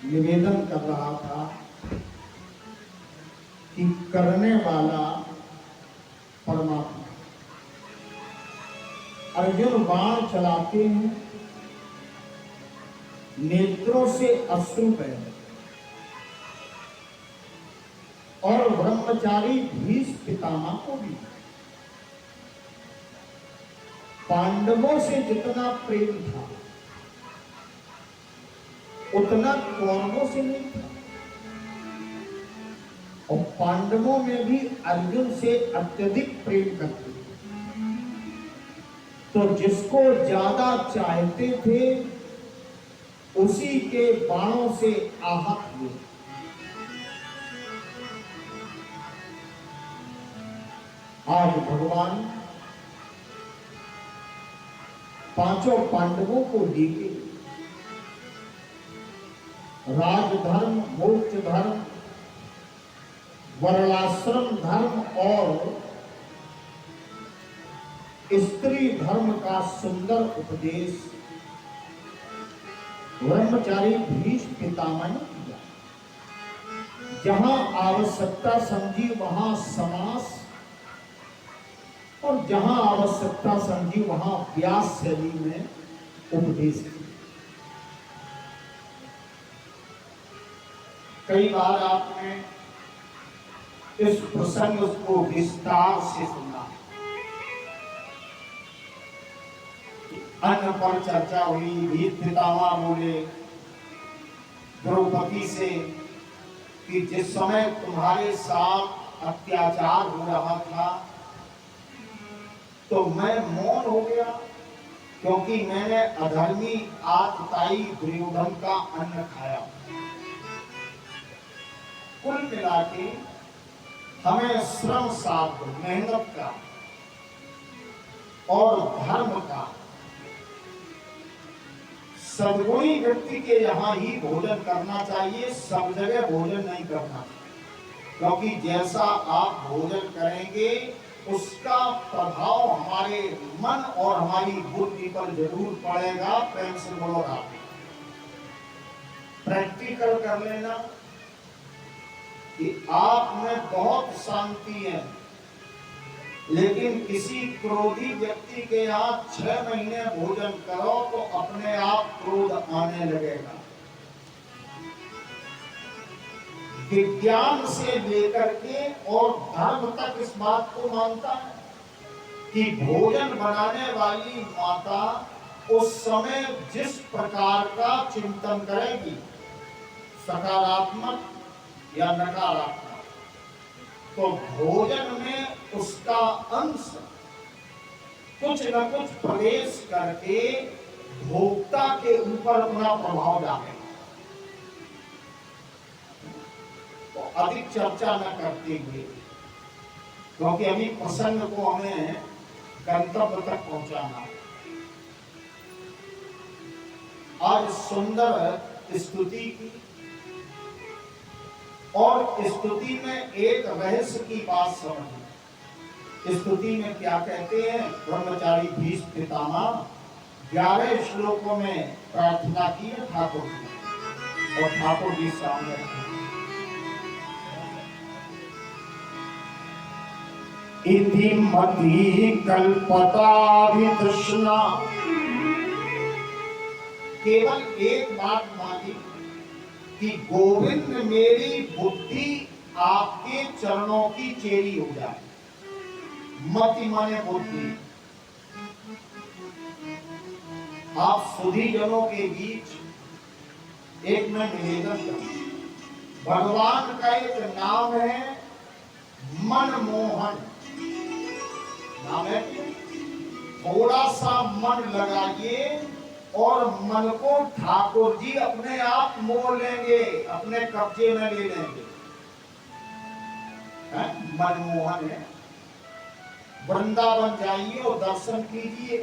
निवेदन कर रहा था कि करने वाला परमात्मा। अर्जुन बाण चलाते हैं, नेत्रों से अश्रु बहे, और ब्रह्मचारी भीष्म पितामह को भी पांडवों से जितना प्रेम था उतना कौरवों से नहीं था, और पांडवों में भी अर्जुन से अत्यधिक प्रेम करते थे। तो जिसको ज्यादा चाहते थे उसी के बाणों से आहत हुए। आज भगवान पांचों पांडवों को लेके राजधर्म, मोक्ष धर्म, वर्णाश्रम धर्म और स्त्री धर्म का सुंदर उपदेश ब्रह्मचारी भीष्म पितामह ने किया। जहां आवश्यकता समझी वहां समास, और जहां आवश्यकता समझी वहां व्यास शैली में उपदेश किया। कई बार आपने इस प्रसंग को विस्तार से सुना। अन्न पर चर्चा हुई, भीष्म पितामह बोले द्रौपदी से कि जिस समय तुम्हारे साथ अत्याचार हो रहा था तो मैं मौन हो गया, क्योंकि मैंने अधर्मी आतताई दुर्योधन का अन्न खाया। कुल मिला के हमें श्रम साध्य, मेहनत का और धर्म का, सद्गुणी व्यक्ति के यहाँ ही भोजन करना चाहिए, सब जगह भोजन नहीं करना चाहिए। क्योंकि जैसा आप भोजन करेंगे उसका प्रभाव हमारे मन और हमारी बुद्धि पर जरूर पड़ेगा। प्रेम से बोलो आप, प्रैक्टिकल कर लेना कि आप में बहुत शांति है, लेकिन किसी क्रोधी व्यक्ति के यहाँ 6 महीने भोजन करो तो अपने आप क्रोध आने लगेगा। विज्ञान से लेकर के और धर्म तक इस बात को मानता है कि भोजन बनाने वाली माता उस समय जिस प्रकार का चिंतन करेगी, सकारात्मक या नकारात्मक, तो भोजन में उसका अंश कुछ न कुछ प्रवेश करके भोक्ता के ऊपर अपना प्रभाव डालेगा। तो अधिक चर्चा न करते हुए, क्योंकि अभी प्रसंग को हमें गंतव्य तक पहुंचाना। आज सुंदर स्तुति की, और स्तुति में एक रहस्य की बात समझिए। स्तुति में क्या कहते हैं? ब्रह्मचारी भीष्म पितामह 11 श्लोकों में प्रार्थना की है ठाकुर की, और ठाकुर जी सामने इति मति कल्पता वितृष्णा। केवल एक बात मांगी कि गोविंद मेरी बुद्धि आपके चरणों की चेरी हो जाए। मति माने बुद्धि। आप सुधी जनों के बीच एक में निवेदन करें, भगवान का एक नाम है मनमोहन। नाम है, थोड़ा सा मन लगाइए और मन को ठाकुर जी अपने आप मोह लेंगे, अपने कब्जे में ले लेंगे। मनमोहन है। वृंदावन जाइए और दर्शन कीजिए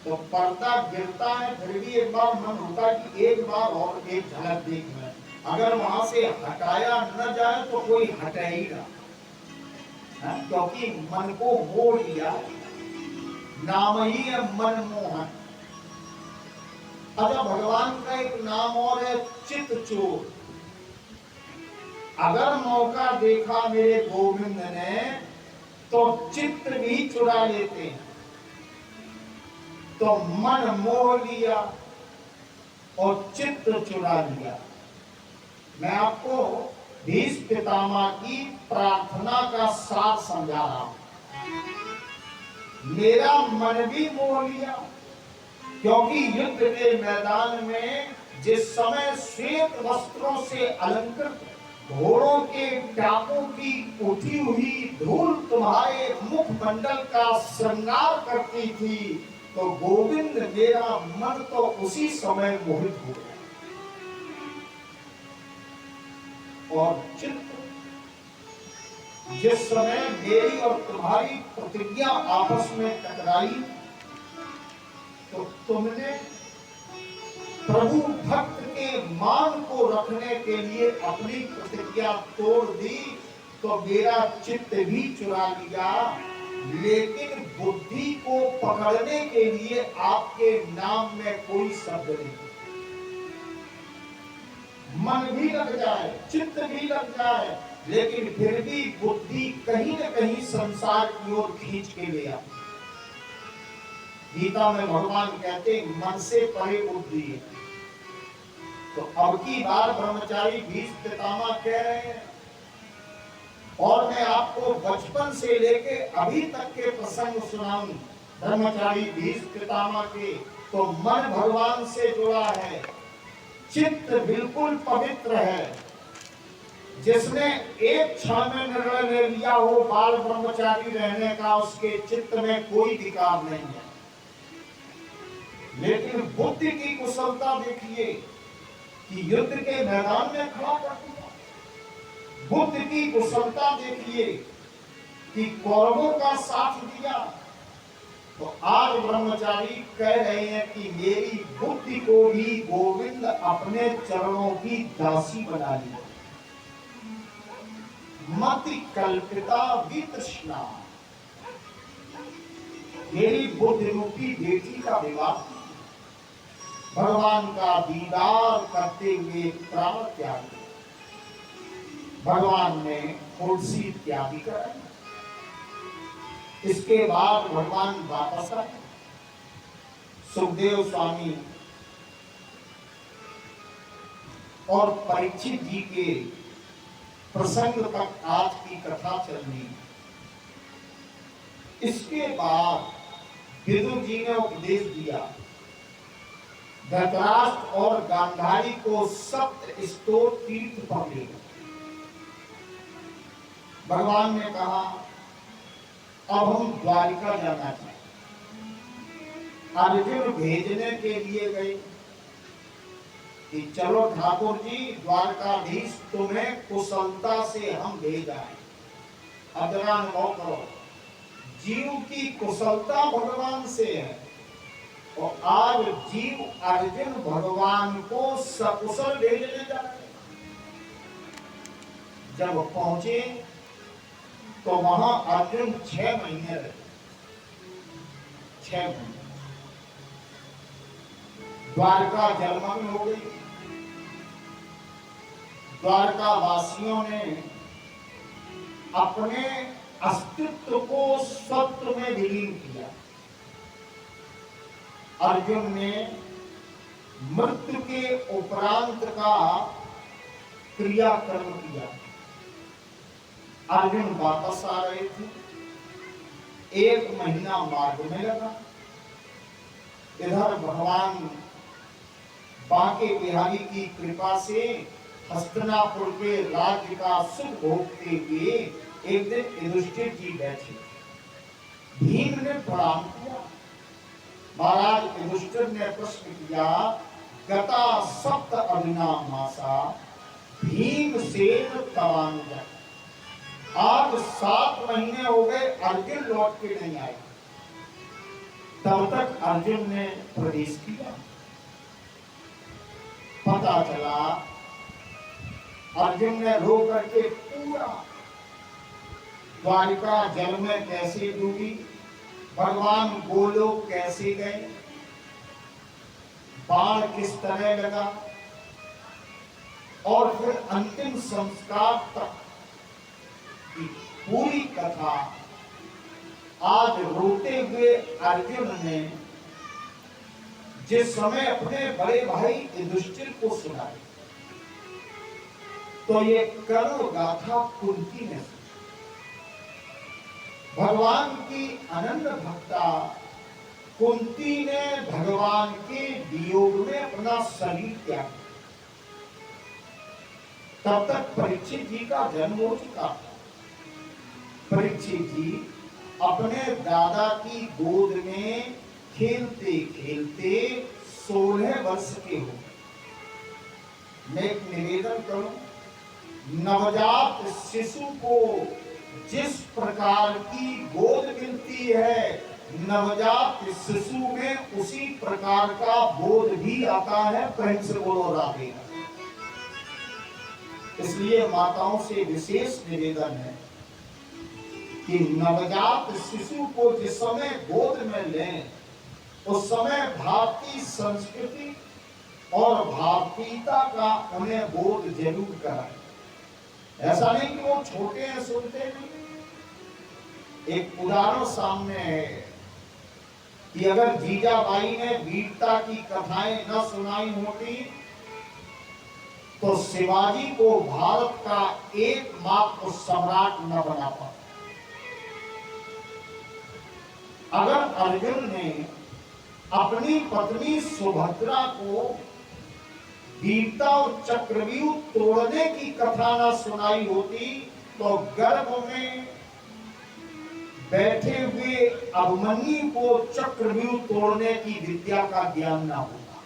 तो पर्दा गिरता है, फिर भी एक बार मन होता है कि एक बार और एक झलक देख लें। अगर वहां से हटाया न जाए तो कोई हटाएगा, क्योंकि मन को मोह लिया। नाम ही है मनमोहन। अच्छा, भगवान का एक नाम और है चित चोर। अगर मौका देखा मेरे गोविंद ने तो चित्त भी चुरा लेते हैं। तो मन मोह लिया और चित्त चुरा लिया। मैं आपको भीष्म पितामह की प्रार्थना का सार समझा रहा हूं। मेरा मन भी मोह लिया, क्योंकि युद्ध के मैदान में जिस समय श्वेत वस्त्रों से अलंकृत घोड़ों के टापों की उठी हुई धूल तुम्हारे मुखमंडल का श्रृंगार करती थी, तो गोविंद मेरा मन तो उसी समय मोहित हो गया। और चित्त जिस समय मेरी और तुम्हारी प्रतिज्ञा आपस में टकराई, तो तुमने प्रभु भक्त के मान को रखने के लिए अपनी प्रतिज्ञा तोड़ दी, तो मेरा चित्त भी चुरा लिया। लेकिन बुद्धि को पकड़ने के लिए आपके नाम में कोई शब्द नहीं। मन भी लग जाए, चित्त भी लग जाए, लेकिन फिर भी बुद्धि कहीं न कहीं संसार की ओर खींच के ले आती। गीता में भगवान कहते मन से परे बुद्धि है। तो अब की बार ब्रह्मचारी भीष्म पितामह कह रहे हैं, और मैं आपको बचपन से लेके अभी तक के प्रसंग सुनाऊं ब्रह्मचारी भीष्म पितामह के, तो मन भगवान से जुड़ा है, चित्त बिल्कुल पवित्र है। जिसने एक क्षण में निर्णय ले लिया हो बाल ब्रह्मचारी रहने का, उसके चित्त में कोई विकार नहीं है। लेकिन बुद्धि की कुशलता देखिए कि युद्ध के मैदान में खड़ा कर दिया। बुद्धि की कुशलता देखिए कि कौरवों का साथ दिया। तो आज ब्रह्मचारी कह रहे हैं कि मेरी बुद्धि को भी गोविंद अपने चरणों की दासी बना लिया। मति कल्पिता वितृष्णा, मेरी बुद्धि रूपी बेटी का विवाह भगवान का दीदार करते हुए प्राण त्याग, भगवान ने कुर्सी त्यागी कराई। इसके बाद भगवान वापस आए। सुखदेव स्वामी और परीक्षित जी के प्रसंग तक आज की कथा चल रही है। इसके बाद विदुर जी ने उपदेश दिया, धृतराष्ट्र और गांधारी को सप्त स्तोत्र तीर्थ पर ले गए। भगवान ने कहा अब हम द्वारिका जाना चाहते। अर्जुन भेजने के लिए गए कि चलो ठाकुर जी, द्वारकाधीश तुम्हें कुशलता से हम भेज आए। अदरा अनुभव करो, जीव की कुशलता भगवान से है। और आज जीव अर्जुन भगवान को सकुशल भेजने जा रहे। जब पहुंचे तो वहां अर्जुन 6 महीने रहे। 6 महीने द्वारका जलमग्न हो गई। द्वारका वासियों ने अपने अस्तित्व को सत्व में विलीन किया। अर्जुन ने मृत्यु के उपरांत का क्रियाकर्म किया। अर्जुन वापस आ रहे थे, 1 महीना मार्ग में लगा। इधर भगवान बांके बिहारी की कृपा से हस्तिनापुर के राज्य का सुख भोगते हुए एक दिन युधिष्ठिर जी बैठे। भीम ने प्रणाम किया। महाराज युधिष्ठिर ने प्रश्न किया, गता सप्त अभिनाम मासा भीमसेन तवानुजा, आज 7 महीने हो गए अर्जुन लौट के नहीं आए। तब तक अर्जुन ने प्रवेश किया। पता चला अर्जुन ने रो करके पूरा द्वारिका जल में कैसे डूबी, भगवान गोलोक कैसे गए, बाण किस तरह लगा और फिर अंतिम संस्कार तक की पूरी कथा आज रोते हुए अर्जुन ने जिस समय अपने बड़े भाई युधिष्ठिर को सुनाई, तो ये करुण गाथा कुंती ने सुनी। भगवान की अनन्य भक्ता कुंती ने भगवान के वियोग में अपना शरीर त्याग दिया। तब तक परीक्षित जी का जन्म हो चुका था। परीक्षित जी अपने दादा की गोद में खेलते खेलते 16 वर्ष के हो। मैं एक निवेदन करूं, नवजात शिशु को जिस प्रकार की गोद मिलती है, नवजात शिशु में उसी प्रकार का बोध भी आता है। प्रेम से बोलो राधे। इसलिए माताओं से विशेष निवेदन है कि नवजात शिशु को जिस समय गोद में लें, उस समय भारतीय संस्कृति और भारतीयता का उन्हें बोध जरूर कराएं। ऐसा नहीं कि वो छोटे हैं सुनते नहीं। एक उदाहरण सामने है कि अगर जीजाबाई ने वीरता की कथाएं न सुनाई होती तो शिवाजी को भारत का एकमात्र सम्राट न बना पाता। अगर अर्जुन ने अपनी पत्नी सुभद्रा को वीरता और चक्रव्यूह तोड़ने की कथा न सुनाई होती तो गर्भ में बैठे हुए अभिमन्यु को चक्रव्यूह तोड़ने की विद्या का ज्ञान ना होता।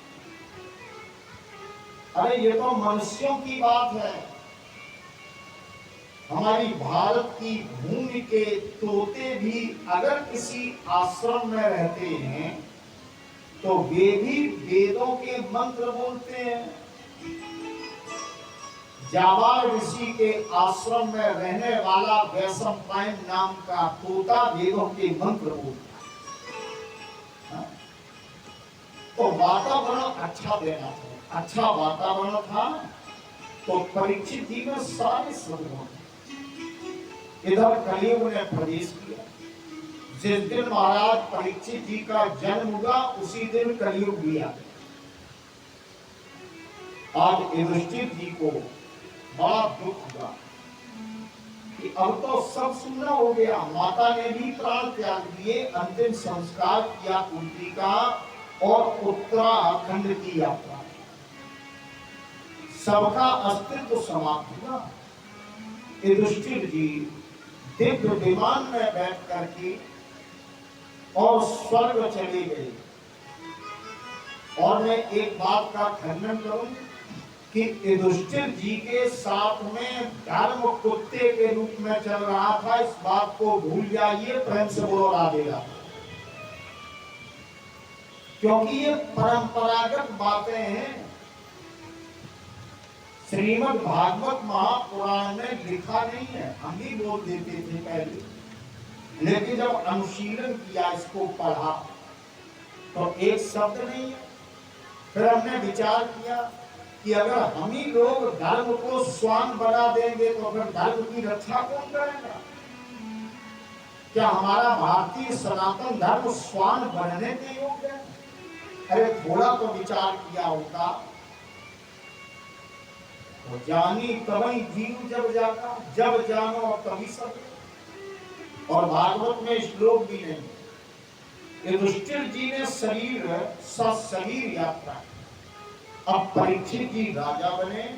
अरे ये तो मनुष्यों की बात है। हमारी भारत की भूमि के तोते भी अगर किसी आश्रम में रहते हैं तो वे भी वेदों के मंत्र बोलते हैं। जाबाल ऋषि के आश्रम में रहने वाला वैशंपायन नाम का तोता वेदों के मंत्र बोलता है। तो वातावरण अच्छा देना था, अच्छा वातावरण था तो परीक्षित जी में सारे सद्गुण। इधर कलयुग ने प्रवेश किया। जिस दिन महाराज परीक्षित जी का जन्म हुआ उसी दिन कलयुग भी आ गया। आज युधिष्ठिर जी को बड़ा दुख हुआ कि अब तो सब सुनना हो गया। माता ने भी प्राण त्याग दिए, अंतिम संस्कार किया कुंती का और उत्तराखंड की यात्रा, सबका अस्तित्व समाप्त हुआ। युधिष्ठिर जी दिव्य विमान में बैठ करके और स्वर्ग चले गए। और मैं एक बात का खंडन करूं कि युधिष्ठिर जी के साथ में धर्म कुत्ते के रूप में चल रहा था, इस बात को भूल जाइए। प्रेम से बोलो राधे राधे। क्योंकि ये परंपरागत बातें हैं। श्रीमद् भागवत महापुराण में लिखा नहीं है, हम भी बोल देते थे पहले, लेकिन जब अनुशीलन किया, इसको पढ़ा तो एक शब्द नहीं है। फिर हमने विचार किया कि अगर हम ही लोग धर्म को स्वान बना देंगे तो फिर धर्म की रक्षा कौन करेगा? क्या हमारा भारतीय सनातन धर्म स्वान बनने के योग्य है? अरे थोड़ा तो विचार किया होता। तो जानी तभी जीव जब जागा, जब जानो तभी सब। और भागवत में श्लोक भी नहीं। युधिष्ठिर जी ने शरीर यात्रा। अब परीक्षित जी राजा बने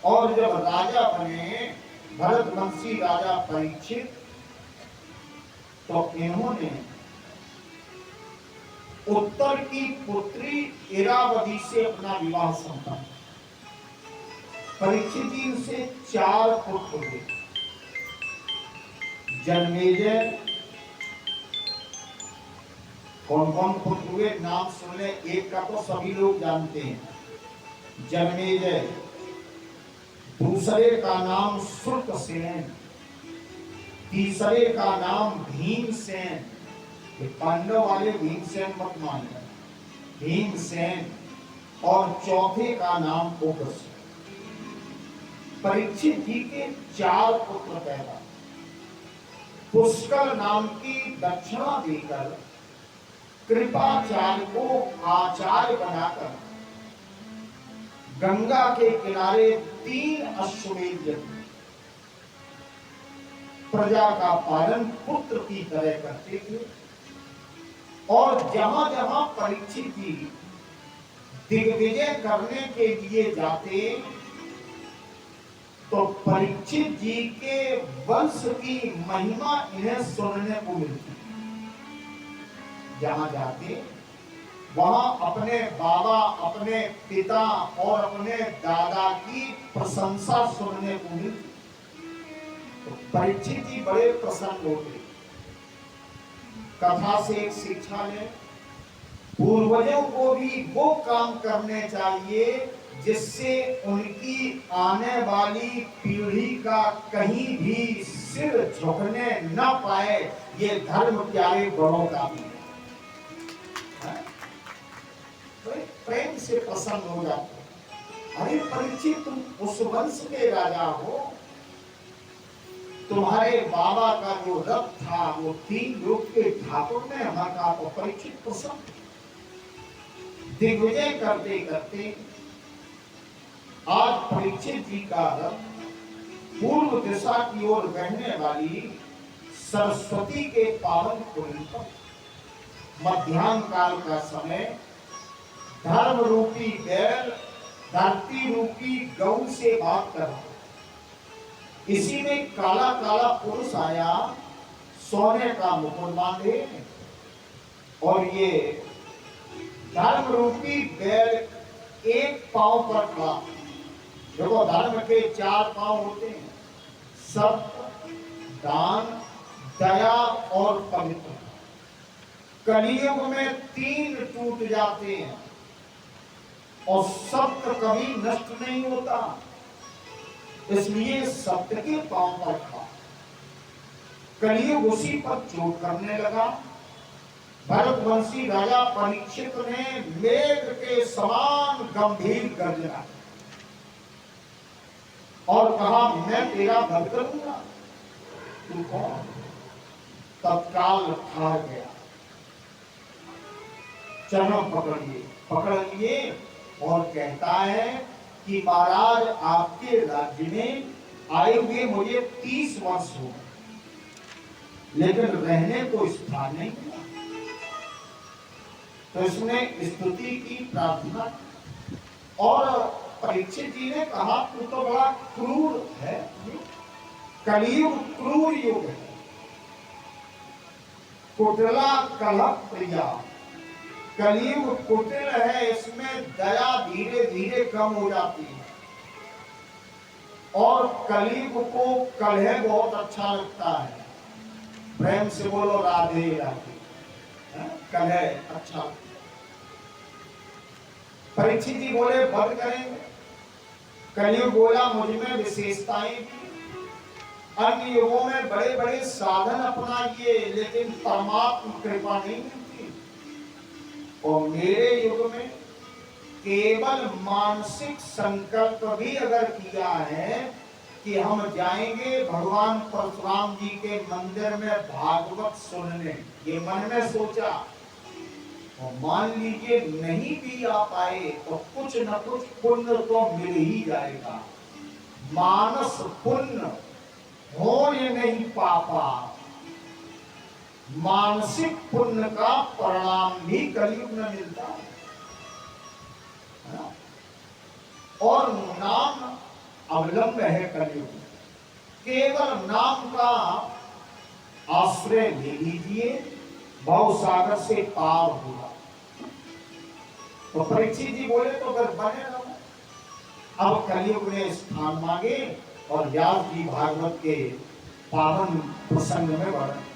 और जब राजा बने भरतवंशी राजा परीक्षित, तो इन्होंने उत्तर की पुत्री इरावती से अपना विवाह संपन्न। परीक्षित जी से 4 पुत्र हुए। जन्मेजय, कौन कौन पुत्र हुए नाम सुन ले। एक का तो सभी लोग जानते हैं, जन्मेजय। दूसरे का नाम श्रुतसेन, तीसरे का नाम भीमसेन। पांडव वाले भीमसेन मत मानिए, भीमसेन और चौथे का नाम उग्रसेन। परीक्षित जी के 4 पुत्र पैदा। पुष्कर नाम की दक्षिणा देकर कृपाचार्य को आचार्य बनाकर गंगा के किनारे 3 अश्वमेध यज्ञ प्रजा का पालन पुत्र की तरह करते थे। और जहां जहां परीक्षित जी दिग्विजय करने के लिए जाते तो परीक्षित जी के वंश की महिमा इन्हें सुनने को मिलती। जहां जाते वहां अपने बाबा, अपने पिता और अपने दादा की प्रशंसा सुनने को मिलती। तो परीक्षित जी बड़े प्रसन्न होते। कथा से एक शिक्षा ले, पूर्वजों को भी वो काम करने चाहिए जिससे उनकी आने वाली पीढ़ी का कहीं भी सिर झुकने न पाए। ये धर्म प्यारे बड़ों का भी है। तो प्रेम से प्रसन्न हो जाते। अरे परीक्षित, तुम उस वंश के राजा हो, तुम्हारे बाबा का जो रथ था वो 3 लोक के ठाकुर ने हमारा तो परीक्षित प्रसन्न। दिग्विजय करते करते आज परीक्षित जी का रथ पूर्व दिशा की ओर बहने वाली सरस्वती के पावन कुंड पर मध्याह्न काल का समय धर्म रूपी बैल धरती रूपी गौ से बात कर रहा। इसी में काला काला पुरुष आया, सोने का मुकुट बांधे, और ये धर्म रूपी बैल एक पांव पर खड़ा। देखो, धर्म के 4 पांव होते हैं, सत्य, दान, दया और पवित्र। कलियुग में 3 टूट जाते हैं और सत्य कभी नष्ट नहीं होता। इसलिए सत्य के पांव पर खड़ा। कलियुग उसी पर चोट करने लगा। भरतवंशी राजा परीक्षित ने मेघ के समान गंभीर गर्जना और कहा, मैं तेरा वध करूंगा। तू कौन? तत्काल हार गया। चरणों पकड़ लिए और कहता है कि महाराज, आपके राज्य में आए हुए मुझे 30 वर्ष हो गए, लेकिन रहने को स्थान नहीं मिला। तो इसने स्तुति की, प्रार्थना। और परीक्षित जी ने कहा, तू तो बड़ा क्रूर है। कलियुग क्रूर युग है। कुटिला कलह प्रिया। कलियुग कुटिल है, इसमें दया धीरे धीरे कम हो जाती है। और कलियुग को कलह बहुत अच्छा लगता है। प्रेम से बोलो राधे राधे। कलह अच्छा। परीक्षित जी बोले, वध करेंगे। कलियुग बोला, मुझ में विशेषताएं भी। अन्य युगों में बड़े बड़े साधन अपनाइए, लेकिन परमात्मा कृपा नहीं मिलती। और मेरे युग में केवल मानसिक संकल्प भी अगर किया है कि हम जाएंगे भगवान परशुराम जी के मंदिर में भागवत सुनने, ये मन में सोचा, और मान लीजिए नहीं भी आ पाए तो कुछ न कुछ पुण्य तो मिल ही जाएगा। मानस पुण्य हो ये नहीं पापा, मानसिक पुण्य का परिणाम भी कलयुग में मिलता है। और नाम अवलंब है कलयुग। केवल नाम का आश्रय ले लीजिए, भवसागर से पार होगा। तो परीक्षित जी बोले, तो फिर बने रहो। अब कलयुग ने स्थान मांगे और व्यास जी भागवत के पावन प्रसंग में बढ़े।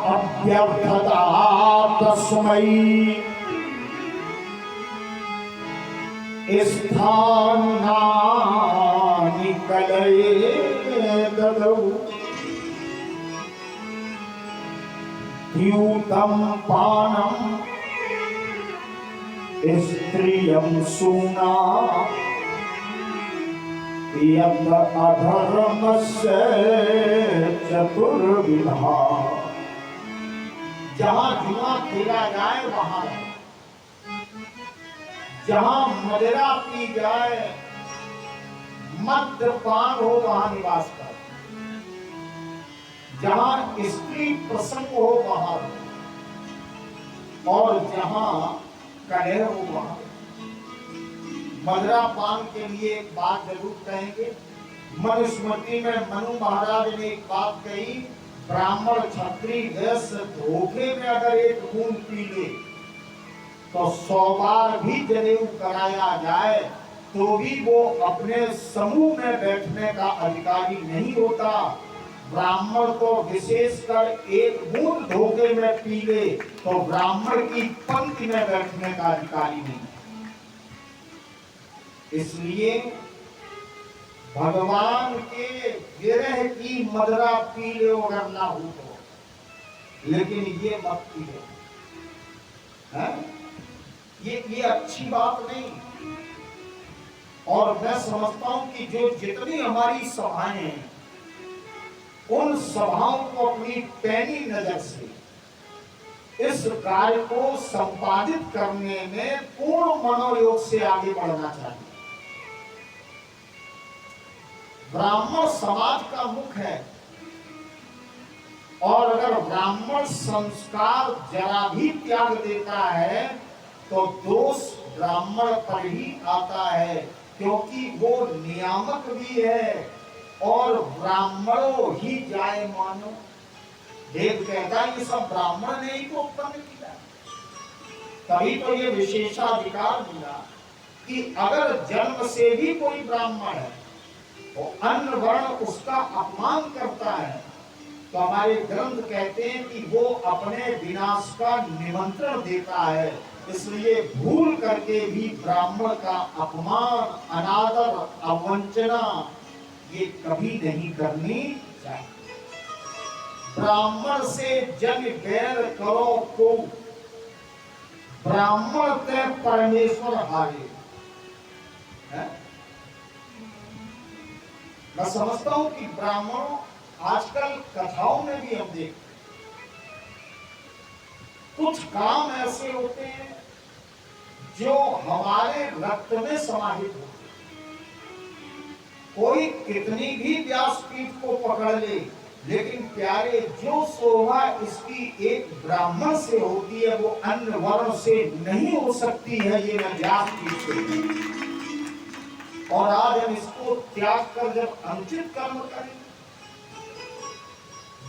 अभ्यर्थता तस्मै स्थानानि कलये ददौ द्यूतं पानं स्त्रियं सूना यत् अधर्मस्य चतुर्विधा। जहां जुआ खेला जाए वहां, जहां मदिरा पी जाए, मद्यपान हो वहां निवास कर, जहां स्त्री प्रसंग हो वहां, और जहां कलह हो वहां। मदिरा पान के लिए एक बात जरूर कहेंगे। मनुस्मृति में मनु महाराज ने एक बात कही, ब्राह्मण क्षत्रिय वैश्य धोखे में अगर एक बूंद पी ले तो 100 बार भी जनेऊ कराया जाए तो भी वो अपने समूह में बैठने का अधिकारी नहीं होता। ब्राह्मण को विशेषकर एक बूंद धोखे में पी ले तो ब्राह्मण की पंक्ति में बैठने का अधिकारी नहीं। इसलिए भगवान के विरह की मदिरा पी ले अगर ना हो तो, लेकिन ये मत पियो, ये अच्छी बात नहीं। और मैं समझता हूं कि जो जितनी हमारी सभाएं हैं, उन सभाओं को अपनी पैनी नजर से इस कार्य को संपादित करने में पूर्ण मनोयोग से आगे बढ़ना चाहिए। ब्राह्मण समाज का मुख है, और अगर ब्राह्मण संस्कार जरा भी त्याग देता है तो दोष ब्राह्मण पर ही आता है, क्योंकि वो नियामक भी है और ब्राह्मणों ही जाए मानो। वेद कहता है ये सब ब्राह्मण ने ही तो उत्पन्न किया, तभी तो ये विशेषाधिकार मिला कि अगर जन्म से भी कोई ब्राह्मण है तो अन्य वर्ण उसका अपमान करता है तो हमारे ग्रंथ कहते हैं कि वो अपने विनाश का निमंत्रण देता है। इसलिए भूल करके भी ब्राह्मण का अपमान, अनादर, अवंचना ये कभी नहीं करनी चाहिए। ब्राह्मण से जन बैर करो को, ब्राह्मण ते परमेश्वर हारे। मैं समझता हूं कि ब्राह्मणों आजकल कथाओं में भी हम देखते हैं कुछ काम ऐसे होते हैं जो हमारे रक्त में समाहित होते हैं। कोई कितनी भी व्यासपीठ को पकड़ ले, लेकिन प्यारे जो शोभा इसकी एक ब्राह्मण से होती है वो अन्य वर्ण से नहीं हो सकती है। ये मैं व्यासपीठ से, और आज हम इसको त्याग कर जब अनुचित कर्म करें,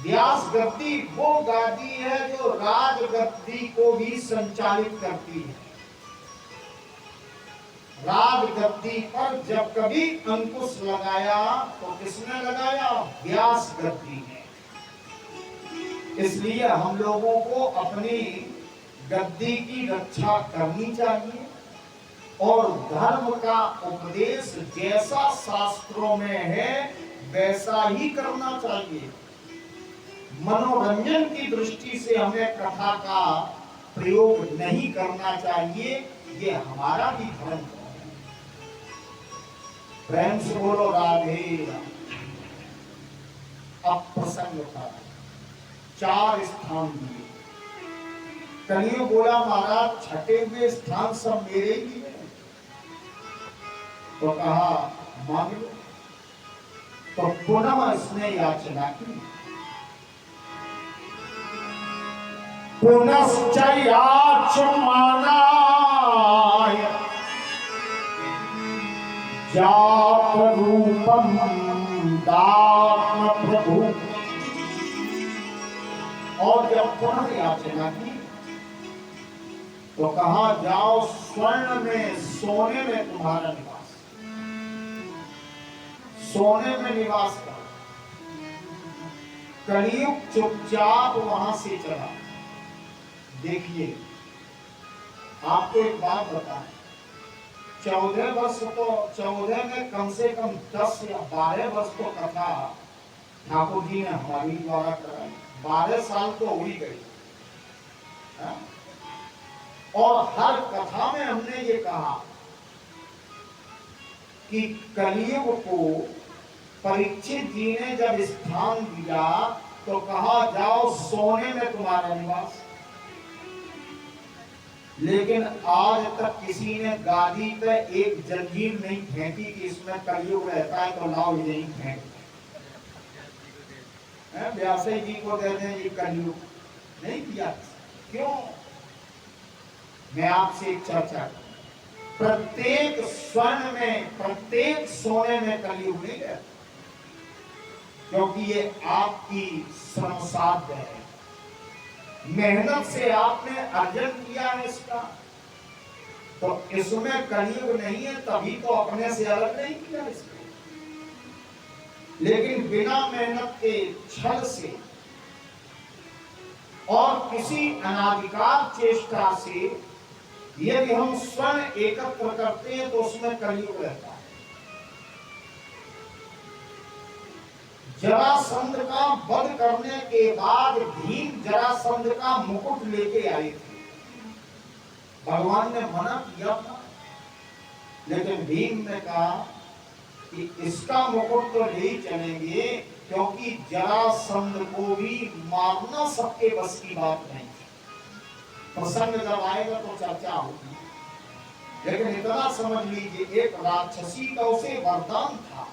व्यास गद्दी वो गादी है जो राज गद्दी को भी संचालित करती है। राज गद्दी पर जब कभी अंकुश लगाया तो किसने लगाया? व्यास गद्दी ने। इसलिए हम लोगों को अपनी गद्दी की रक्षा करनी चाहिए और धर्म का उपदेश जैसा शास्त्रों में है वैसा ही करना चाहिए। मनोरंजन की दृष्टि से हमें कथा का प्रयोग नहीं करना चाहिए, ये हमारा भी धर्म है। प्रेम से बोलो राधे राधे। अब प्रसंग था, 4 स्थान दिए। कलियुग बोला महाराज छठे हुए स्थान सब मेरे ही हैं। तो कहा मांग लो। तो पुनः इसने याचना की। पुनश्च याचमानाय जात रूपम दात्म प्रभु। और जब पुनः याचना की तो कहा जाओ स्वर्ण में, सोने में तुम्हारा निवास, सोने में निवास कर। कलियुग चुपचाप वहां से चला। देखिए आपको एक बात बताएं, 14 वर्ष तो 14 में कम से कम 10 या 12 वर्ष तो कथा ठाकुर जी ने हमारी द्वारा कराई। 12 साल तो हो ही गई है? और हर कथा में हमने ये कहा कि कलियुग को परीक्षित जी ने जब स्थान दिया तो कहा जाओ सोने में तुम्हारा निवास। लेकिन आज तक किसी ने गादी पे एक जंजीर नहीं फेंकी कि इसमें कलयुग रहता है तो लाओ यही फेंक। व्यासी जी को कहते हैं ये कलयुग नहीं किया। क्यों? मैं आपसे एक चर्चा, प्रत्येक स्वर्ण में प्रत्येक सोने में कलयुग नहीं रहता, क्योंकि ये आपकी श्रम साध्य है, मेहनत से आपने अर्जन किया है इसका, तो इसमें कलयुग नहीं है, तभी तो अपने से अलग नहीं किया इसको। लेकिन बिना मेहनत के छल से और किसी अनाधिकार चेष्टा से यदि हम स्वर्ण एकत्र करते हैं तो उसमें कलयुग रहता है। जरासंध का वध करने के बाद भीम जरासंध का मुकुट लेके आए थे। भगवान ने मना किया था, लेकिन भीम ने कहा कि इसका मुकुट तो ले ही चलेंगे, क्योंकि जरासंध को भी मारना सबके बस की बात नहीं। प्रसंग जब आएगा तो चर्चा होगी, लेकिन इतना समझ लीजिए एक राक्षसी का उसे वरदान था,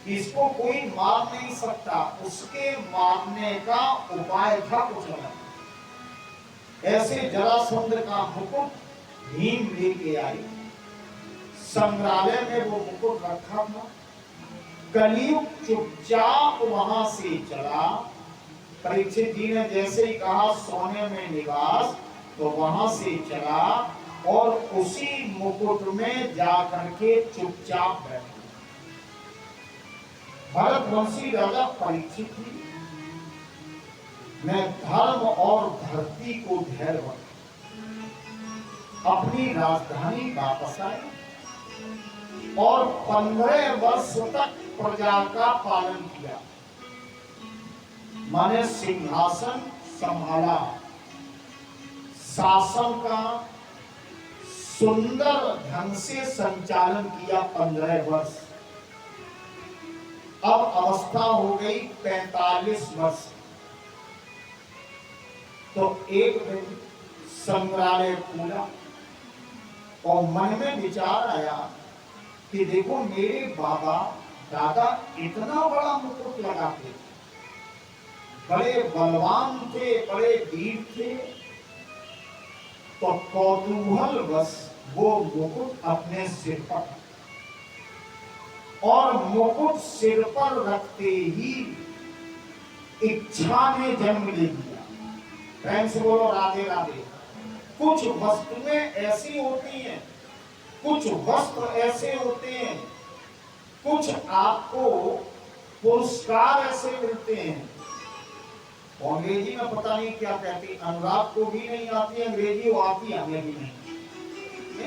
इसको कोई मार नहीं सकता, उसके मारने का उपाय था कुछ अलग। ऐसे जरासंध का मुकुट भीम लेके आई, संग्रहालय में वो मुकुट रखा था। कलयुग चुपचाप वहां से चला। परीक्षित जी ने जैसे ही कहा सोने में निवास, तो वहां से चला और उसी मुकुट में जाकर के चुपचाप बैठा। भरतवंशी राजा परीक्षित जी ने धर्म और धरती को धैर्य रखा, अपनी राजधानी वापस आए और 15 वर्ष तक प्रजा का पालन किया। माने सिंहासन संभाला, शासन का सुंदर ढंग से संचालन किया 15 वर्ष। अब अवस्था हो गई 45 वर्ष। तो एक दिन संग्रहालय खुला और मन में विचार आया कि देखो मेरे बाबा दादा इतना बड़ा मुकुट लगाते थे, बड़े बलवान थे, बड़े वीर थे, तो कौतूहलवश वो मुकुट अपने सिर पर, और मुकुट सिर पर रखते ही इच्छा ने जन्म ले लिया। प्रेम से बोलो राधे राधे। कुछ वस्तुएं ऐसी होती हैं, कुछ वस्त्र ऐसे होते हैं, कुछ आपको पुरस्कार ऐसे मिलते हैं। अंग्रेजी में पता नहीं क्या कहती, अनुराग को भी नहीं आती अंग्रेजी, वो आती हमें भी नहीं।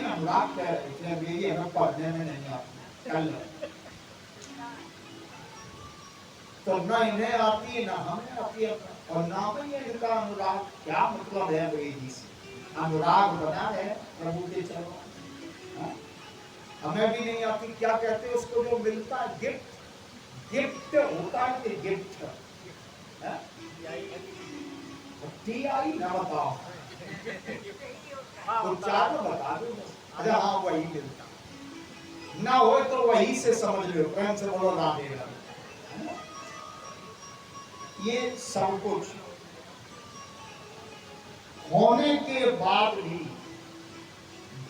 अनुराग कह रहे थे अंग्रेजी हमें पढ़ने में नहीं आती। चल तो ना इन्हें आती है ना हमें आती है, और नाम ही है इनका अनुराग। क्या मतलब है अंग्रेजी से? अनुराग बना है प्रभु के चरणों। हमें भी नहीं आती। क्या कहते हैं उसको जो मिलता है? गिफ्ट। गिफ्ट होता है कि गिफ्ट आई ना बताओ, तो चार बता दो। अच्छा हाँ वही मिलता ना हो तो वही से समझ लो। प्रेम से बोलो राधे राधे। ये सब कुछ होने के बाद भी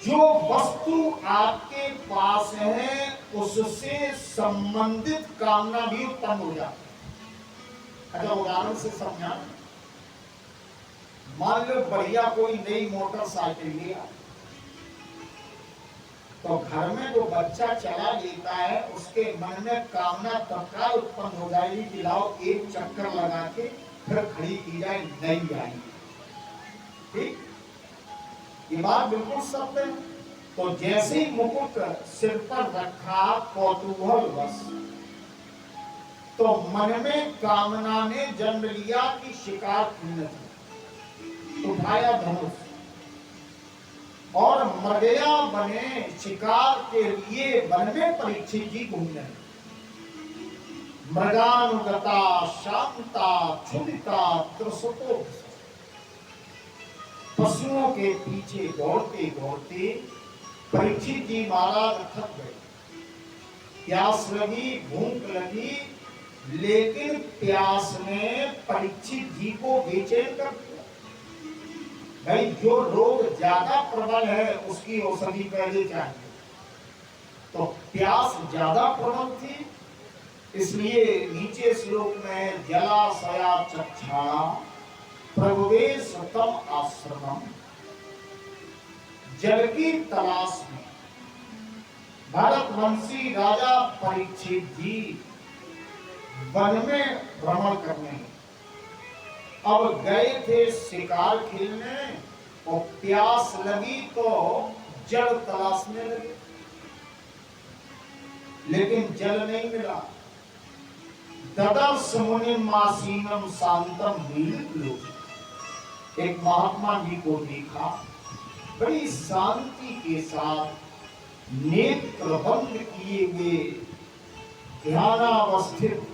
जो वस्तु आपके पास है उससे संबंधित कामना भी उत्पन्न हो जाती है। अच्छा उदाहरण से समझा, मान लो बढ़िया कोई नई मोटरसाइकिल लिया, तो घर में जो बच्चा चला लेता है उसके मन में कामना तत्काल उत्पन्न हो जाएगी कि लाओ एक चक्कर लगा के फिर खड़ी की जाए, नई आई। ठीक, ये बात बिल्कुल सत्य है। तो जैसे ही मुकुट सिर पर रखा कौतूहल बस, तो मन में कामना ने जन्म लिया कि शिकार की थी, उठाया धनुष और मृगया बने शिकार के लिए वन में परीक्षित जी घूमने। मृगानुगता शांता क्षुदिता त्रसतो, पशुओं के पीछे दौड़ते दौड़ते परीक्षित जी महाराज थक गए। प्यास लगी, भूख लगी, लेकिन प्यास ने परीक्षित जी को बेचैन कर दिया। भाई जो रोग ज्यादा प्रबल है उसकी औषधि पहले चाहिए, तो प्यास ज्यादा प्रबल थी, इसलिए नीचे श्लोक में जलाशया चक्षाणा प्रवेश तम आश्रमम, जल की तलाश में भारतवंशी राजा परीक्षित जी वन में भ्रमण करने अब गए थे शिकार खेलने, और प्यास लगी तो जल तलाशने लगे, लेकिन जल नहीं मिला। ददर्श मुनिमासीनम शांतम नीलित लोक, एक महात्मा जी को देखा, बड़ी शांति के साथ नेत्र बंद किए हुए ध्यानावस्थित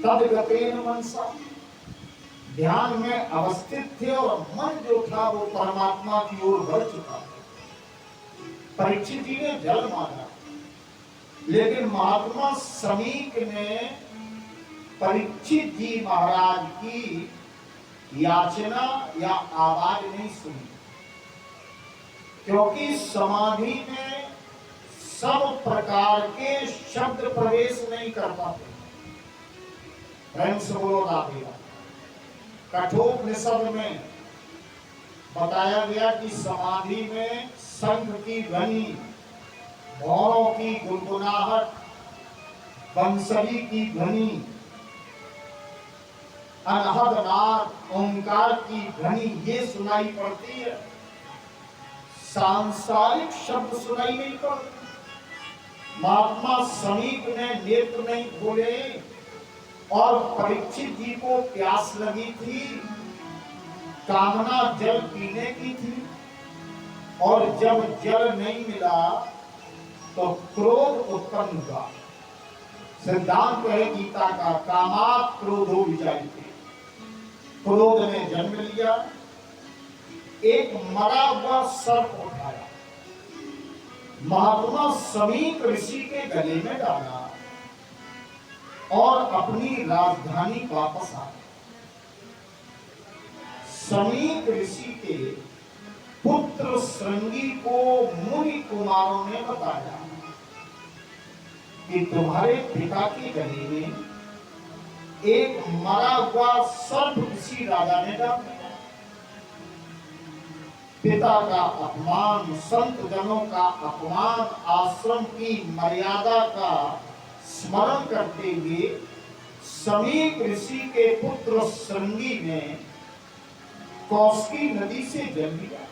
तदगतेन मनसा, ध्यान में अवस्थित थे और मन जो था वो परमात्मा की ओर बढ़ चुका था। परीक्षित जी ने जल मांगा, लेकिन महात्मा समीक ने परीक्षित जी महाराज की याचना या आवाज नहीं सुनी, क्योंकि समाधि में सब प्रकार के शब्द प्रवेश नहीं कर पाते। प्रेम से बोलो राधे। कठोपनिषद में बताया गया कि समाधि में शंख की ध्वनि, भौरों की गुनगुनाहट, बंसरी की ध्वनि, अनहद नाद, ओंकार की ध्वनि ये सुनाई पड़ती है, सांसारिक शब्द सुनाई नहीं पड़ते। महात्मा समीप ने नेत्र नहीं खोले और परीक्षित जी को प्यास लगी थी, कामना जल पीने की थी, और जब जल नहीं मिला तो क्रोध उत्पन्न हुआ। सिद्धांत है गीता का, कामात् क्रोधो विजायते, क्रोध ने जन्म लिया, एक मरा हुआ सर्प उठाया, महात्मा समीप ऋषि के गले में डाला और अपनी राजधानी वापस आ गए। समीप ऋषि के पुत्र श्रृंगी को मुनि कुमारों ने बताया कि तुम्हारे पिता के गले में एक मरा हुआ सर्प किसी राजा ने डाल दिया। पिता का अपमान, संत जनों का अपमान, आश्रम की मर्यादा का स्मरण करते हुए समीप ऋषि के पुत्र श्रृंगी ने कौशिकी नदी से जल लिया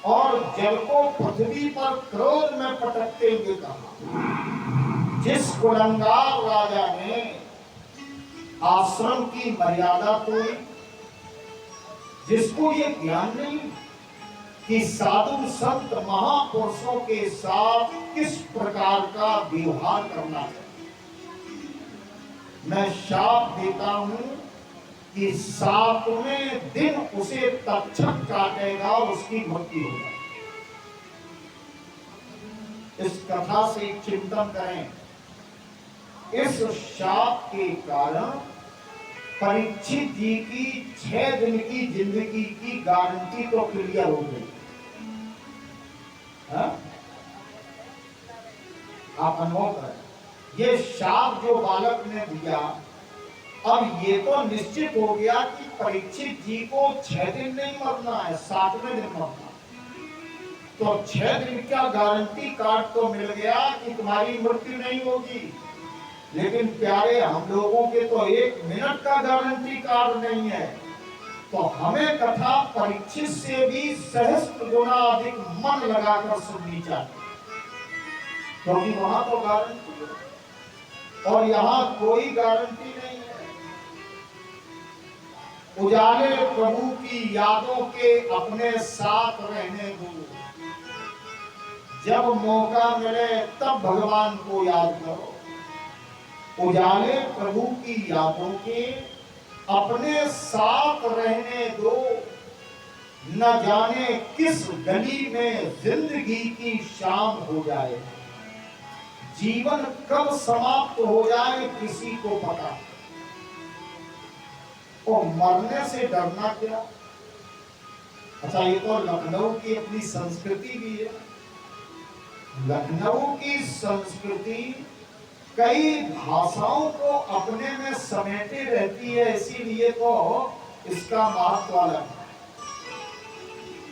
और जल को पृथ्वी पर क्रोध में पटकते हुए कहा, जिस कुलंगार राजा ने आश्रम की मर्यादा तोड़ी, जिसको ये ज्ञान नहीं कि साधु संत महापुरुषों के साथ किस प्रकार का व्यवहार करना चाहिए, मैं शाप देता हूं कि 7वें दिन उसे तक्षक काटेगा और उसकी मृत्यु होगी। इस कथा से चिंतन करें। इस शाप के कारण परीक्षित जी की 6 दिन की जिंदगी की गारंटी तो क्लियर हो गई। आप अनुभव करें, ये शाप जो बालक ने दिया, अब ये तो निश्चित हो गया कि परीक्षित जी को 6 दिन नहीं मरना है, 7वें दिन मरना। तो 6 दिन का गारंटी कार्ड तो मिल गया कि तुम्हारी मृत्यु नहीं होगी, लेकिन प्यारे हम लोगों के तो 1 मिनट का गारंटी कार्ड नहीं है। तो हमें कथा परीक्षित से भी सहस्त्र गुना अधिक मन लगाकर सुननी चाहिए, क्योंकि वहां तो गारंटी है और यहां कोई गारंटी नहीं है। उजाले प्रभु की यादों के अपने साथ रहने दो, जब मौका मिले तब भगवान को याद करो। उजाले प्रभु की यादों के अपने साथ रहने दो, न जाने किस गली में जिंदगी की शाम हो जाए, जीवन कब समाप्त हो जाए किसी को पता। और मरने से डरना क्या। अच्छा, ये तो लखनऊ की अपनी संस्कृति भी है। लखनऊ की संस्कृति कई भाषाओं को अपने में समेटे रहती है, इसीलिए तो इसका महत्व अलग है।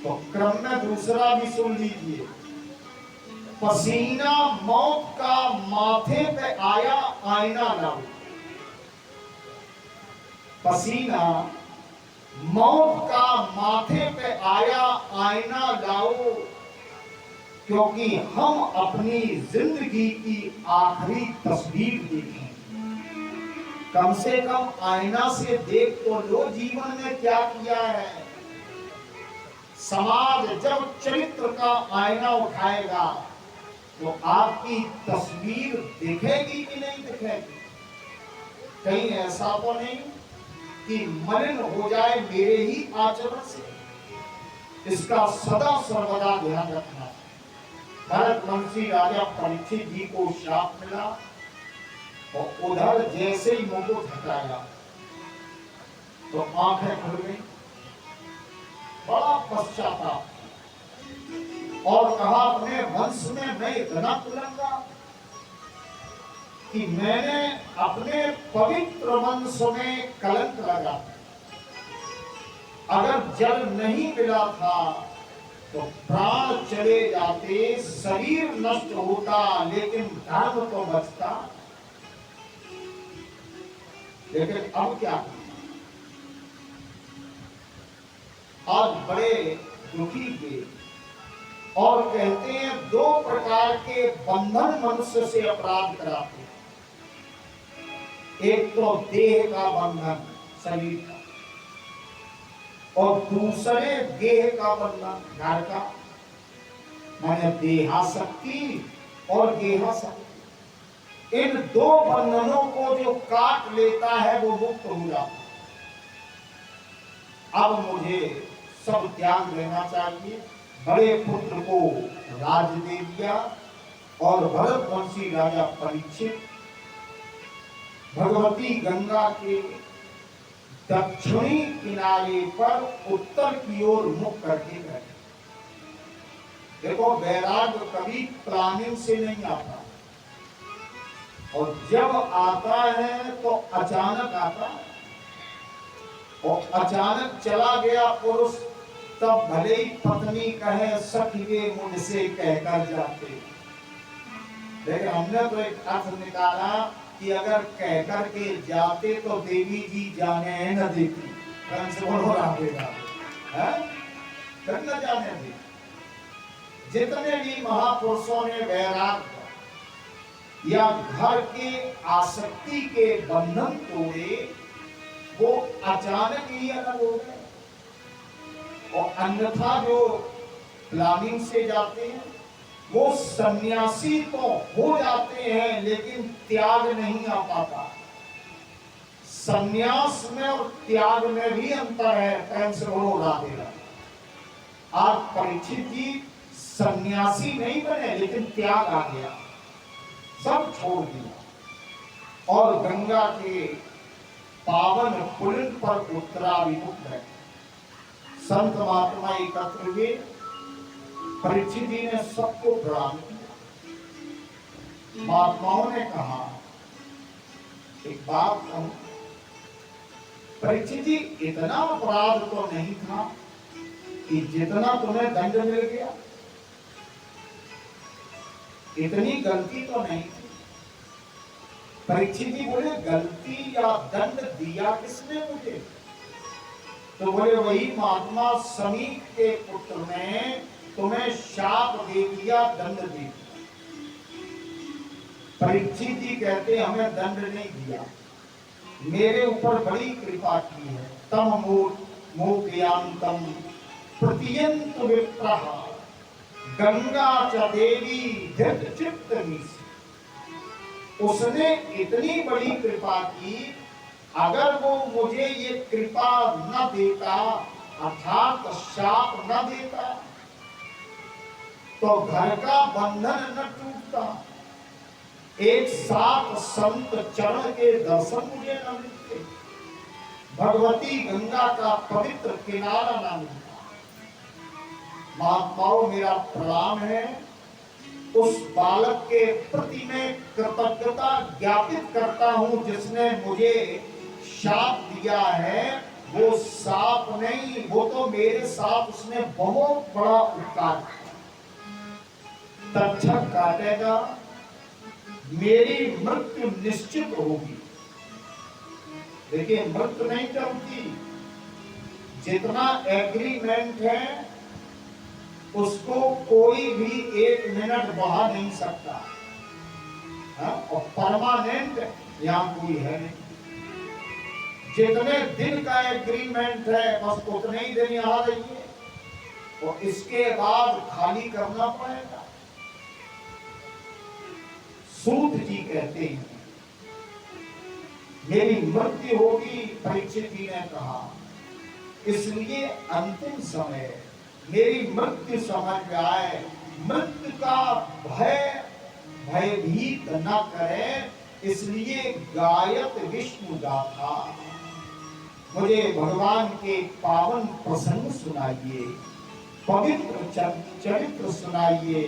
तो क्रम में दूसरा भी सुन लीजिए। पसीना मौत का माथे पे आया आईना लाओ। पसीना मौत का माथे पे आया आईना लाओ, क्योंकि हम अपनी जिंदगी की आखिरी तस्वीर देखें। कम से कम आईना से देख तो लो जीवन में क्या किया है। समाज जब चरित्र का आईना उठाएगा तो आपकी तस्वीर दिखेगी कि नहीं दिखेगी। कहीं ऐसा तो नहीं कि मलिन हो जाए मेरे ही आचरण से, इसका सदा सर्वदा ध्यान रखना। भरतवंशी राजा परीक्षित जी को शाप मिला और उधर जैसे ही मुकुट हटाया तो आंखें खुल गई, बड़ा पश्चाताप और कहा अपने वंश में मैं इतना कुलंगा कि मैंने अपने पवित्र वंश में कलंक लगा। अगर जल नहीं मिला था तो प्राण चले जाते, शरीर नष्ट होता, लेकिन धर्म तो बचता। लेकिन अब क्या, आज बड़े दुखी हुए और कहते हैं दो प्रकार के बंधन मनुष्य से अपराध कराते हैं। एक तो देह का बंधन, शरीर का, और दूसरे देह का बंधन, घर का, माने देहासक्ति और गेहासक्ति। इन दो बंधनों को जो काट लेता है वो मुक्त हो जाता है। अब मुझे सब त्याग लेना चाहिए। बड़े पुत्र को राज दे दिया और भरतवंशी राजा परीक्षित भगवती गंगा के दक्षिणी किनारे पर उत्तर की ओर मुख करके बैठे। देखो, वैराग्य कभी प्लानिंग से नहीं आता, और जब आता है तो अचानक आता है। और अचानक चला गया पुरुष, तब भले ही पत्नी कहे सखिए मुझसे कहकर जाते, लेकिन हमने तो एक अर्थ निकाला कि अगर कहकर के जाते तो देवी जी जाने न देती, फिर न जाने दी। जितने भी महापुरुषों ने वैराग्य या घर के आसक्ति के बंधन तोड़े, वो अचानक ही अलग हो गए। और अन्यथा जो प्लानिंग से जाते हैं वो सन्यासी तो हो जाते हैं, लेकिन त्याग नहीं आ पाता। सन्यास में और त्याग में भी अंतर है। टाइम से बोलो राधे। आज परीक्षित जी सन्यासी नहीं बने, लेकिन त्याग आ गया, सब छोड़ दिया और गंगा के पावन पुलिन पर उत्तराभिमुख है। संत महात्मा एकत्र हुए, परीक्षित जी ने सबको प्रणाम किया। महात्माओं ने कहा, एक बात कहूं, परीक्षित जी इतना अपराध तो नहीं था कि जितना तुम्हें दंड मिल गया, इतनी गलती तो नहीं थी। परीक्षित जी बोले, गलती या दंड दिया किसने मुझे? तो बोले वही महात्मा समीप के पुत्र ने तुम्हें शाप दे दिया, दंड दे दिया। परीक्षित जी कहते हमें दंड नहीं दिया, मेरे ऊपर बड़ी कृपा की है। तम मोक्यांतम प्रतियंत विप्रः गंगा च देवी धृत चित्त मीसी। उसने इतनी बड़ी कृपा की, अगर वो मुझे ये कृपा न देता, अर्थात शाप न देता, तो घर का बंधन न टूटता, एक साथ संत चरण के दर्शन मुझे न मिलते, भगवती गंगा का पवित्र किनारा न मिलता। महात्माओं, मेरा प्रणाम है उस बालक के प्रति मैं कृतज्ञता ज्ञापित करता हूं जिसने मुझे शाप दिया है। वो साप नहीं, वो तो मेरे साथ उसने बहुत बड़ा उपकार किया। तक्षक काटेगा, मेरी मृत्यु निश्चित होगी। देखिए, मृत्यु नहीं चलती, जितना एग्रीमेंट है उसको कोई भी 1 मिनट बढ़ा नहीं सकता, और परमानेंट यहां कोई है नहीं। जितने दिन का एग्रीमेंट है बस उतने ही दिन यहां रहिए, और इसके बाद खाली करना पड़ेगा। सूत जी कहते हैं मेरी मृत्यु होगी, परीक्षित जी ने कहा, इसलिए अंतिम समय मेरी मृत्यु समझ में आए, मृत्यु का भयभीत न करे, इसलिए गायत विष्णु गाथा। मुझे भगवान के पावन प्रसंग सुनाइए, पवित्र चरित्र सुनाइए,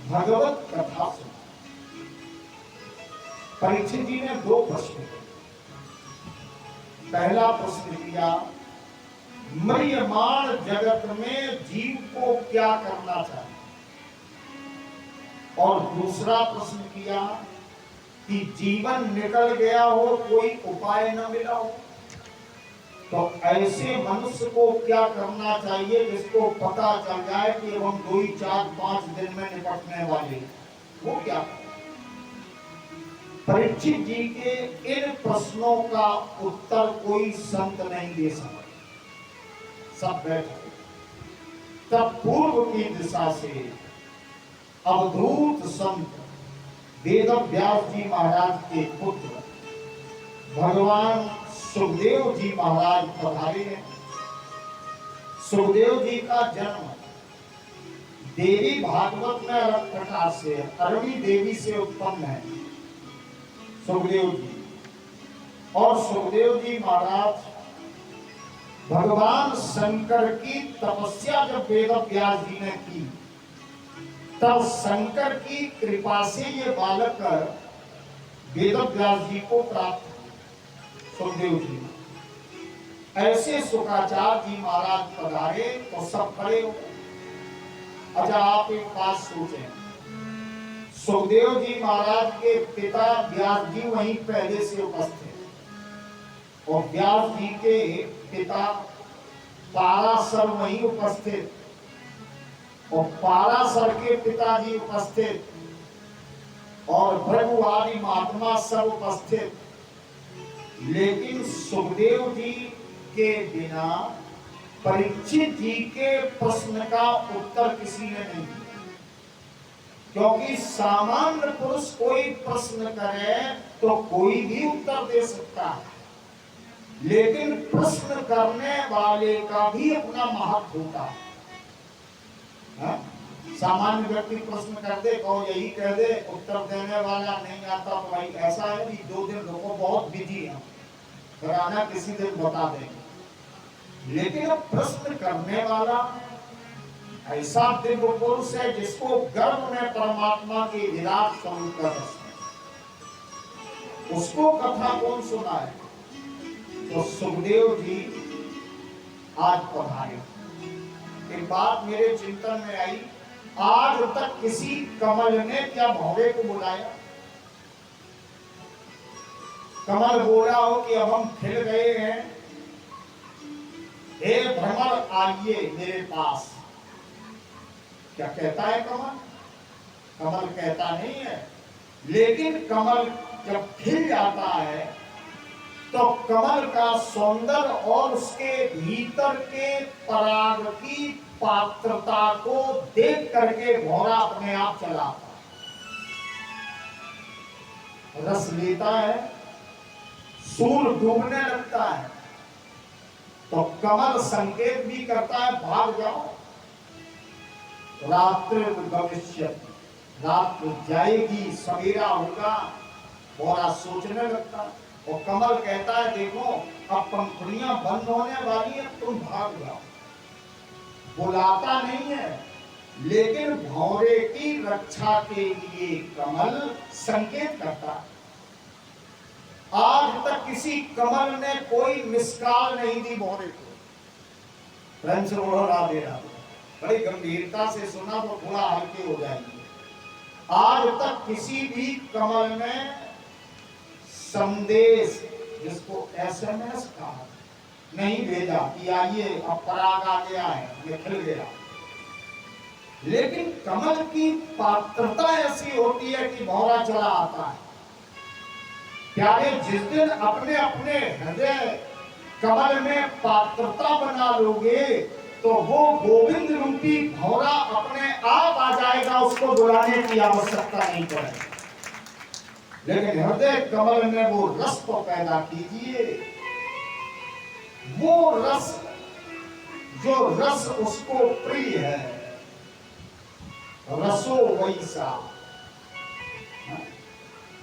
भगवत कथा सुनाइए। परीक्षित जी ने 2 प्रश्न किए। पहला प्रश्न किया, म्रियमाण जगत में जीव को क्या करना चाहिए, और दूसरा प्रश्न किया कि जीवन निकल गया हो, कोई उपाय न मिला हो, तो ऐसे मनुष्य को क्या करना चाहिए जिसको पता चल जाए कि हम 2, 4, 5 दिन में निपटने वाले, वो क्या करे? परीक्षित जी के इन प्रश्नों का उत्तर कोई संत नहीं दे सकता। सब बैठे। तब पूर्व की दिशा से अवधूत संत वेद व्यास जी महाराज के पुत्र भगवान सुखदेव जी महाराज पधारे हैं। सुखदेव जी का जन्म देवी भागवत में अलग प्रकार से अरणी देवी से उत्पन्न है सुखदेव जी। और सुखदेव जी महाराज भगवान शंकर की तपस्या जब वेद व्यास जी ने की, तब शंकर की कृपा से ये बालक वेद व्यास जी को प्राप्त सुखदेव जी। ऐसे शुक्राचार्य जी महाराज पधारे तो सब खड़े हो। अच्छा, आप एक बात सोचें, सुखदेव जी महाराज के पिता व्यास जी वहीं पहले से उपस्थित, और व्यास जी के पिता पाराशर वहीं उपस्थित, और पाराशर के पिताजी उपस्थित, और भृगु आदि महात्मा सब उपस्थित। लेकिन सुखदेव जी के बिना परीक्षित जी के प्रश्न का उत्तर किसी ने नहीं दिया, क्योंकि सामान्य पुरुष कोई प्रश्न करे तो कोई भी उत्तर दे सकता है, लेकिन प्रश्न करने वाले का भी अपना महत्व होता है। सामान्य व्यक्ति प्रश्न कर दे और यही कह दे, उत्तर देने वाला नहीं आता तो भाई ऐसा है कि 2 दिन रुको, बहुत बिजी है, कराना किसी दिन बता देंगे। लेकिन अब प्रश्न करने वाला ऐसा दिव्य पुरुष है जिसको गर्भ में परमात्मा के विराट स्वरूप का दर्शन, उसको कथा कौन सुनाए? तो सुखदेव जी आज पधारे। एक बात मेरे चिंतन में आई, आज तक किसी कमल ने क्या भौवे को बुलाया? कमल बोला हो कि अब हम खिल गए हैं, हे भ्रमर आइए मेरे पास। क्या कहता है कमल? कमल कहता नहीं है, लेकिन कमल जब खिल जाता है तो कमल का सौंदर्य और उसके भीतर के पराग की पात्रता को देख करके भौरा अपने आप चला आता है, रस लेता है, सूर्य डूबने लगता है तो कमल संकेत भी करता है भाग जाओ, रात्रि भविष्यति, रात जाएगी सवेरा होगा। भौरा सोचने लगता है और कमल कहता है देखो अब पंखुड़ियां बंद होने वाली है, तुम भाग जाओ। बुलाता नहीं है, लेकिन भौरे की रक्षा के लिए कमल संकेत करता है। आज तक किसी कमल ने कोई मिसकाल नहीं दी भौरे को। प्रेम से बोलो राधे राधे। बड़ी गंभीरता से सुना तो थोड़ा हल्के हो जाएंगे। आज तक किसी भी कमल ने संदेश, जिसको एसएमएस कहा, नहीं भेजा कि आइए अब पराग आ गया है, ये खिल गया। लेकिन कमल की पात्रता ऐसी होती है कि भौरा चला आता है। प्यारे, जिस दिन अपने अपने हृदय कमल में पात्रता बना लोगे तो वो गोविंद रूपी भौरा अपने आप आ जाएगा, उसको बुलाने की आवश्यकता नहीं पड़ेगी। लेकिन हृदय कमल में वो रस को पैदा कीजिए, वो रस जो रस उसको प्रिय है, रसो वैसा,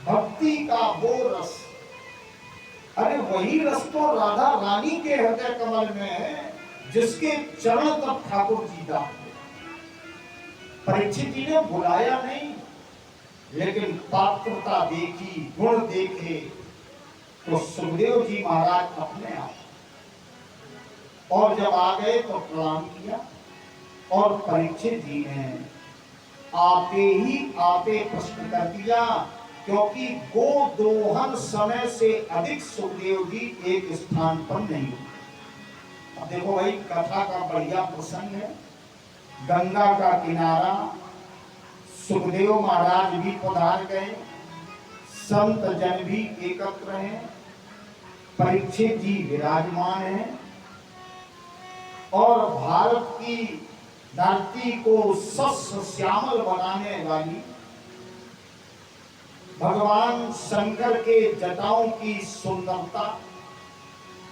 भक्ति का वो रस। अरे वही रस तो राधा रानी के हृदय कमल में है, जिसके चरण तक ठाकुर जी दाते। परीक्षित जी ने बुलाया नहीं, लेकिन पात्रता देखी, गुण देखे तो सुखदेव जी महाराज अपने आप, और जब आ गए तो प्रणाम किया। और परीक्षित जी ने आते ही आते प्रश्न कर दिया, क्योंकि गोदोहन समय से अधिक सुखदेव जी एक स्थान पर नहीं हुए। अब देखो भाई, कथा का बढ़िया प्रसंग है। गंगा का किनारा, सुखदेव महाराज भी पधार गए, संत जन भी एकत्र हैं, परीक्षित जी विराजमान हैं, और भारत की धरती को सस्य श्यामल बनाने वाली भगवान शंकर के जटाओं की सुंदरता,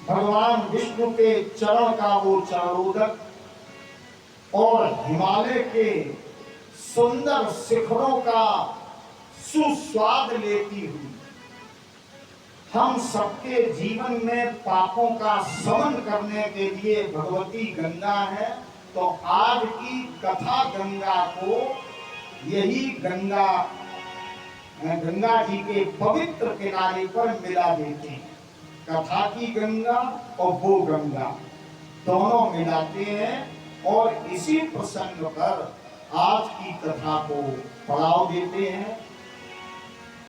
भगवान विष्णु के चरण का वो चरणोदक, और हिमालय के सुंदर शिखरों का सुस्वाद लेती हुई हम सबके जीवन में पापों का शमन करने के लिए भगवती गंगा है। तो आज की कथा गंगा को यही गंगा जी के पवित्र किनारे पर मिला देते हैं। कथा की गंगा और वो गंगा दोनों मिलाते हैं, और इसी प्रसंग पर आज की कथा को पड़ाव देते हैं।